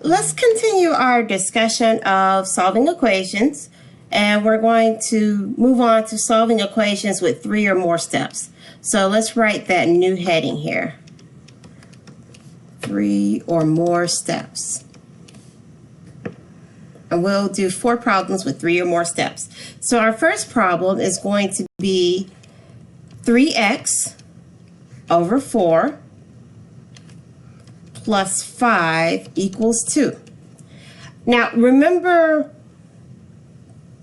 let's continue our discussion of solving equations, and we're going to move on to solving equations with 3 or more steps. So let's write that new heading here. 3 or more steps. And we'll do 4 problems with 3 or more steps. So our first problem is going to be 3x over 4 plus 5 equals 2. Now, remember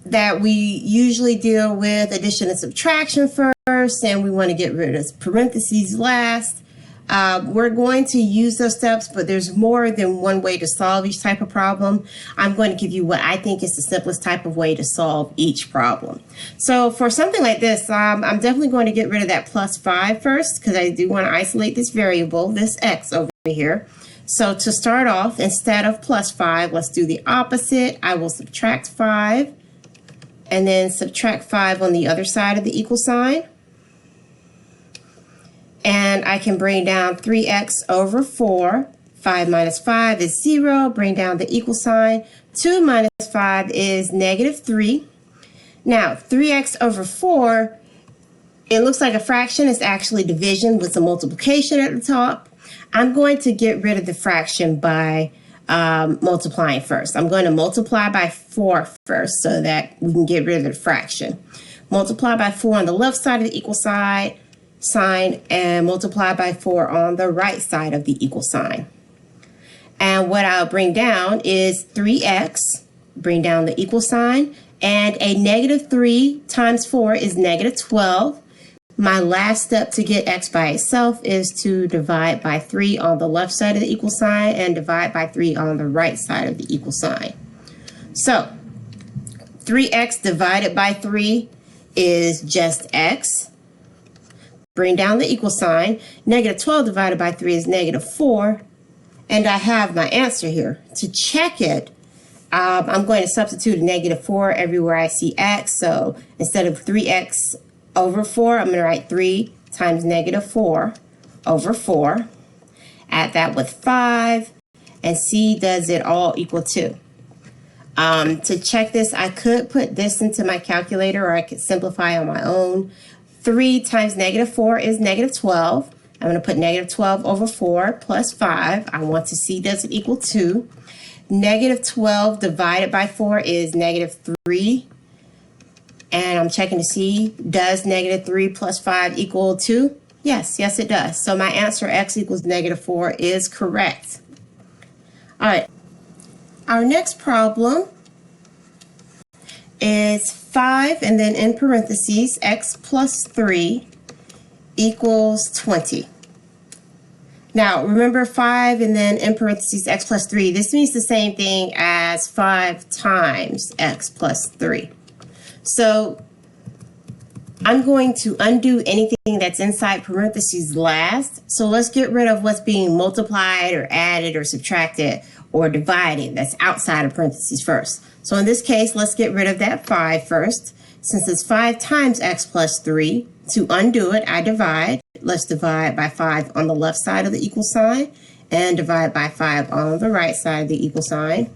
that we usually deal with addition and subtraction first, and we want to get rid of parentheses last. We're going to use those steps, but there's more than one way to solve each type of problem. I'm going to give you what I think is the simplest type of way to solve each problem. So for something like this, I'm definitely going to get rid of that plus 5 first, because I do want to isolate this variable, this x over here. So to start off, instead of plus 5, let's do the opposite. I will subtract 5 and then subtract 5 on the other side of the equal sign. And I can bring down 3x over 4. 5 minus 5 is 0. Bring down the equal sign. 2 minus 5 is negative 3. Now, 3x over 4, it looks like a fraction. It's actually division with some multiplication at the top. I'm going to get rid of the fraction by multiplying first. I'm going to multiply by 4 first so that we can get rid of the fraction. Multiply by 4 on the left side of the equal sign and multiply by 4 on the right side of the equal sign. And what I'll bring down is 3x, bring down the equal sign, and a negative 3 times 4 is negative 12. My last step to get x by itself is to divide by 3 on the left side of the equal sign and divide by 3 on the right side of the equal sign. So 3x divided by 3 is just x. Bring down the equal sign. Negative 12 divided by 3 is negative 4. And I have my answer here. To check it, I'm going to substitute a negative 4 everywhere I see x. So instead of 3x over 4, I'm going to write 3 times negative 4 over 4. Add that with 5 and see, does it all equal 2? To check this, I could put this into my calculator, or I could simplify on my own. 3 times negative 4 is negative 12. I'm going to put negative 12 over 4 plus 5. I want to see, does it equal 2? Negative 12 divided by 4 is negative 3. And I'm checking to see, does negative 3 plus 5 equal 2? Yes, it does. So my answer, x equals negative 4, is correct. All right. Our next problem is 5, and then in parentheses, x plus 3 equals 20. Now, remember 5 and then in parentheses, x plus 3. This means the same thing as 5 times x plus 3. So I'm going to undo anything that's inside parentheses last. So let's get rid of what's being multiplied or added or subtracted or divided that's outside of parentheses first. So in this case, let's get rid of that 5 first. Since it's 5 times x plus 3, to undo it, I divide. Let's divide by 5 on the left side of the equal sign and divide by 5 on the right side of the equal sign.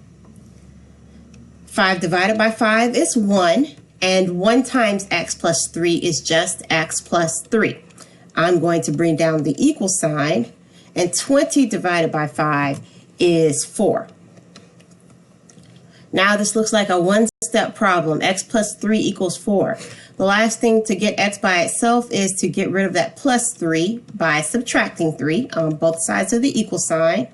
5 divided by 5 is 1. And 1 times x plus 3 is just x plus 3. I'm going to bring down the equal sign, and 20 divided by 5 is 4. Now this looks like a one-step problem. X plus 3 equals 4. The last thing to get x by itself is to get rid of that plus 3 by subtracting 3 on both sides of the equal sign.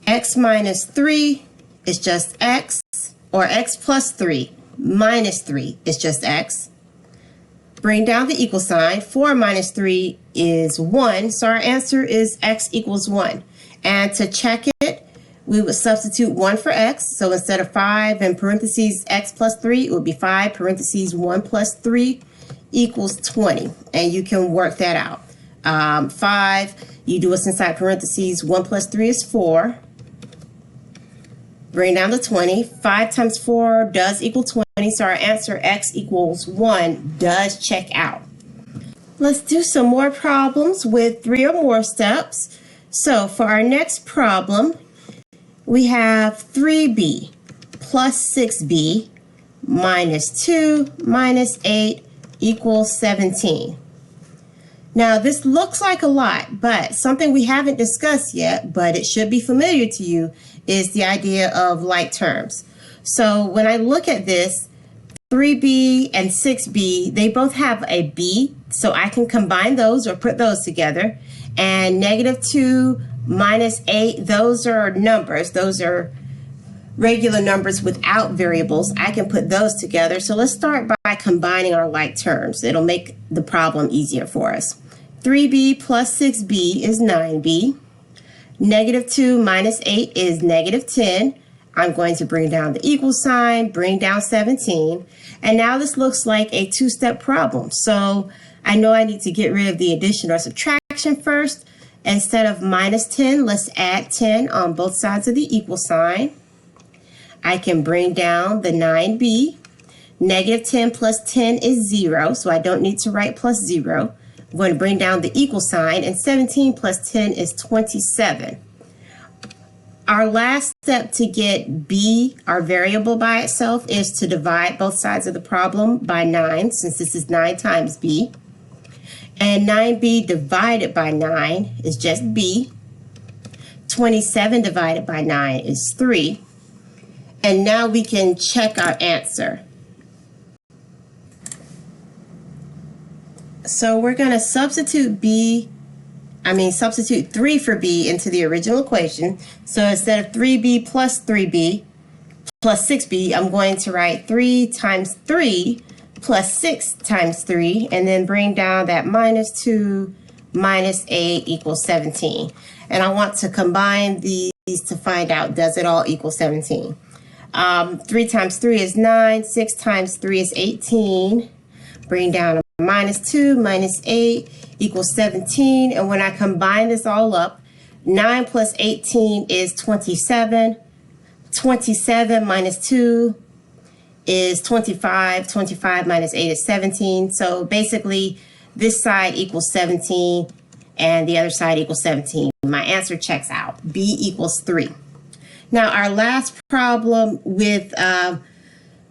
X minus 3 is just x. Or x plus 3 minus 3 is just x. Bring down the equal sign. 4 minus 3 is 1. So our answer is x equals 1. And to check it, we would substitute 1 for x. So instead of 5 in parentheses x plus 3, it would be 5 parentheses 1 plus 3 equals 20. And you can work that out. 5, you do what's inside parentheses. 1 plus 3 is 4. Bring down the 20. 5 times 4 does equal 20, so our answer, x equals 1, does check out. Let's do some more problems with 3 or more steps. So for our next problem, we have 3b plus 6b minus 2 minus 8 equals 17. Now this looks like a lot, but something we haven't discussed yet, but it should be familiar to you, is the idea of like terms. So when I look at this, 3b and 6b, they both have a b, so I can combine those or put those together. And negative 2 minus 8, those are numbers. Those are regular numbers without variables. I can put those together. So let's start by combining our like terms. It'll make the problem easier for us. 3b plus 6b is 9b. Negative 2 minus 8 is negative 10. I'm going to bring down the equal sign, bring down 17. And now this looks like a two-step problem. So I know I need to get rid of the addition or subtraction first. Instead of minus 10, let's add 10 on both sides of the equal sign. I can bring down the 9b. Negative 10 plus 10 is 0, so I don't need to write plus 0. I'm going to bring down the equal sign, and 17 plus 10 is 27. Our last step to get b, our variable by itself, is to divide both sides of the problem by 9, since this is 9 times b. And 9b divided by 9 is just b. 27 divided by 9 is 3. And now we can check our answer. So we're going to substitute substitute 3 for b into the original equation. So instead of 3b plus 3b plus 6b, I'm going to write 3 times 3 plus 6 times 3, and then bring down that minus 2 minus 8 equals 17. And I want to combine these to find out, does it all equal 17? 3 times 3 is 9, 6 times 3 is 18. Bring down a minus 2 minus 8 equals 17. And when I combine this all up, 9 plus 18 is 27. 27 minus 2 is 25. 25 minus 8 is 17. So basically, this side equals 17, and the other side equals 17. My answer checks out. B equals 3. Now, our last problem with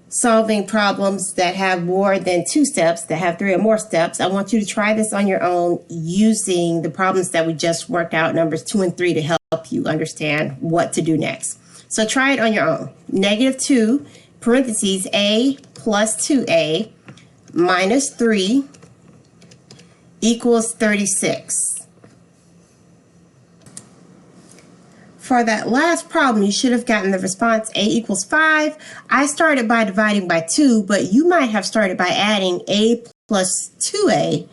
solving problems that have more than 2 steps, that have 3 or more steps, I want you to try this on your own using the problems that we just worked out, numbers 2 and 3, to help you understand what to do next. So try it on your own. Negative 2, parentheses, a plus 2a minus 3 equals 36. For that last problem, you should have gotten the response a equals 5. I started by dividing by 2, but you might have started by adding a plus 2a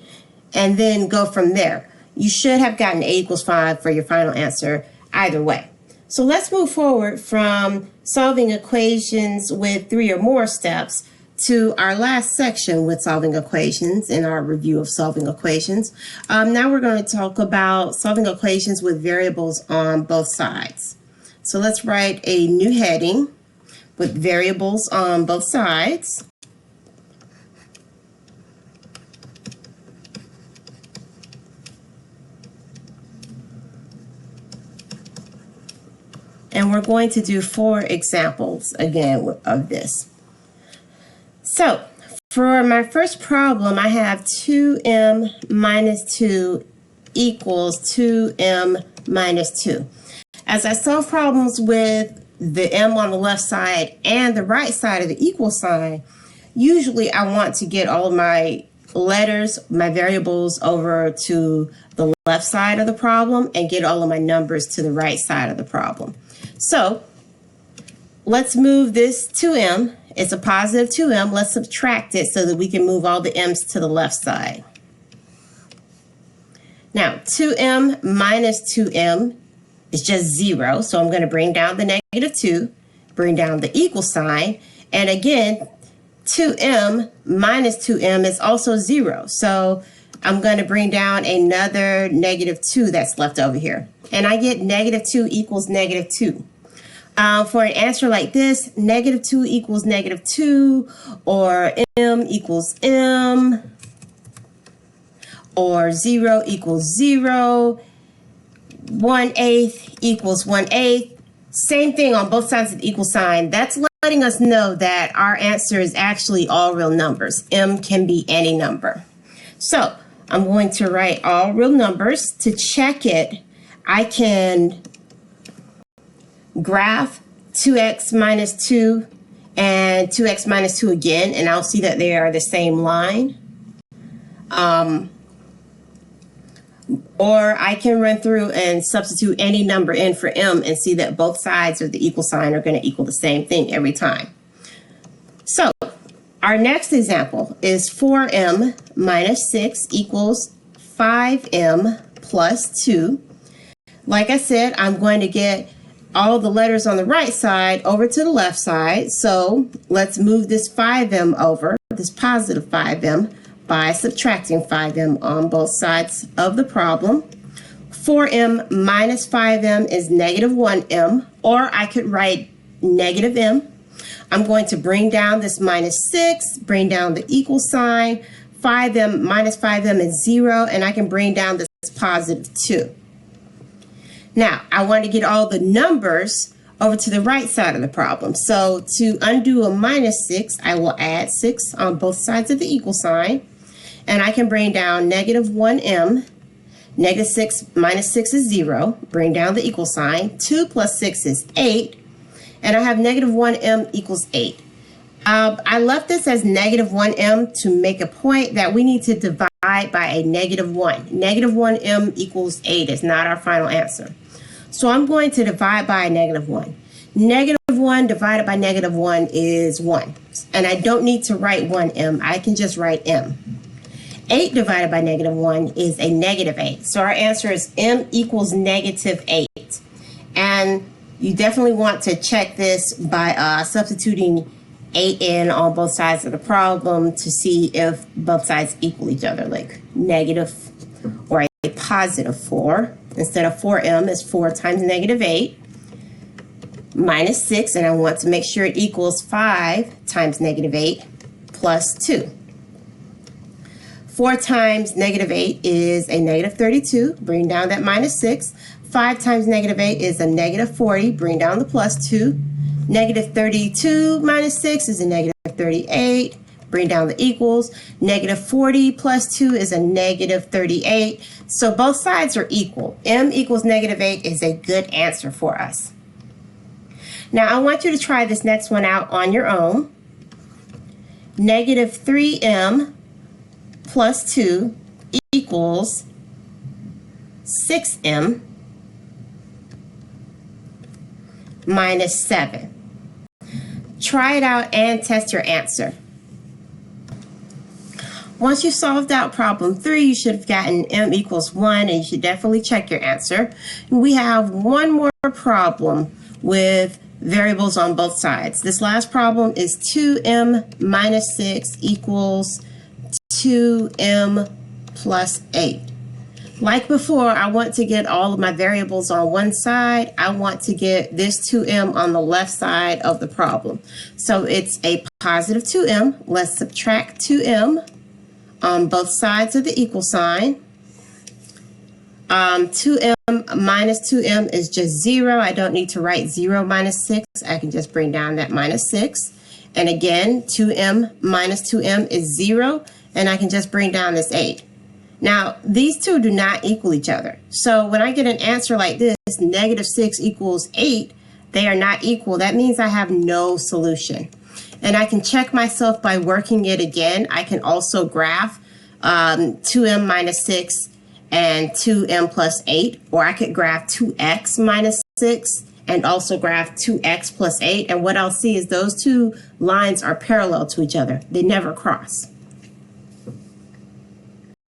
and then go from there. You should have gotten a equals 5 for your final answer either way. So let's move forward from solving equations with 3 or more steps to our last section with solving equations in our review of solving equations. Now we're going to talk about solving equations with variables on both sides. So let's write a new heading with variables on both sides. And we're going to do 4 examples again of this. So for my first problem, I have 2m minus 2 equals 2m minus 2. As I solve problems with the m on the left side and the right side of the equal sign, usually I want to get all of my letters, my variables, over to the left side of the problem and get all of my numbers to the right side of the problem. So let's move this 2m. It's a positive 2m. Let's subtract it so that we can move all the m's to the left side. Now, 2m minus 2m is just 0, so I'm going to bring down the negative 2, bring down the equal sign, and again, 2m minus 2m is also 0, so I'm going to bring down another negative 2 that's left over here, and I get negative 2 equals negative 2. For an answer like this, negative 2 equals negative 2, or m equals m, or 0 equals 0, 1/8 equals 1/8. Same thing on both sides of the equal sign. That's letting us know that our answer is actually all real numbers. M can be any number. So I'm going to write all real numbers. To check it, I can graph 2x minus 2 and 2x minus 2 again, and I'll see that they are the same line. Or I can run through and substitute any number in for m and see that both sides of the equal sign are going to equal the same thing every time. So our next example is 4m minus 6 equals 5m plus 2. Like I said, I'm going to get all the letters on the right side over to the left side. So let's move this 5m over, this positive 5m, by subtracting 5m on both sides of the problem. 4m minus 5m is negative 1m, or I could write negative m. I'm going to bring down this minus 6, bring down the equal sign. 5m minus 5m is 0, and I can bring down this positive 2. Now, I want to get all the numbers over to the right side of the problem. So to undo a minus 6, I will add 6 on both sides of the equal sign. And I can bring down negative 1m. Negative 6 minus 6 is 0. Bring down the equal sign. 2 plus 6 is 8. And I have negative 1m equals 8. I left this as negative 1m to make a point that we need to divide by a negative 1. Negative 1m equals 8 is not our final answer. So I'm going to divide by a negative 1. Negative 1 divided by negative 1 is 1. And I don't need to write 1m. I can just write m. 8 divided by negative 1 is a negative 8. So our answer is m equals negative 8. And you definitely want to check this by substituting 8 in on both sides of the problem to see if both sides equal each other, like negative or a positive 4. Instead of 4m is 4 times negative 8 minus 6, and I want to make sure it equals 5 times negative 8 plus 2. 4 times negative 8 is a negative 32. Bring down that minus 6. 5 times negative 8 is a negative 40. Bring down the plus 2. Negative 32 minus 6 is a negative 38. Bring down the equals. Negative 40 plus 2 is a negative 38. So both sides are equal. M equals negative 8 is a good answer for us. Now I want you to try this next one out on your own. Negative 3m plus 2 equals 6m minus 7. Try it out and test your answer. Once you solved out problem 3, you should have gotten m equals 1, and you should definitely check your answer. We have one more problem with variables on both sides. This last problem is 2m minus 6 equals 2m plus 8. Like before, I want to get all of my variables on one side. I want to get this 2m on the left side of the problem. So it's a positive 2m. Let's subtract 2m on both sides of the equal sign. 2m minus 2m is just 0. I don't need to write 0 minus 6. I can just bring down that minus 6. And again, 2m minus 2m is 0. And I can just bring down this 8. Now, these two do not equal each other. So when I get an answer like this, negative 6 equals 8, they are not equal. That means I have no solution. And I can check myself by working it again. I can also graph 2m minus 6 and 2m plus 8, or I could graph 2x minus 6 and also graph 2x plus 8. And what I'll see is those two lines are parallel to each other. They never cross.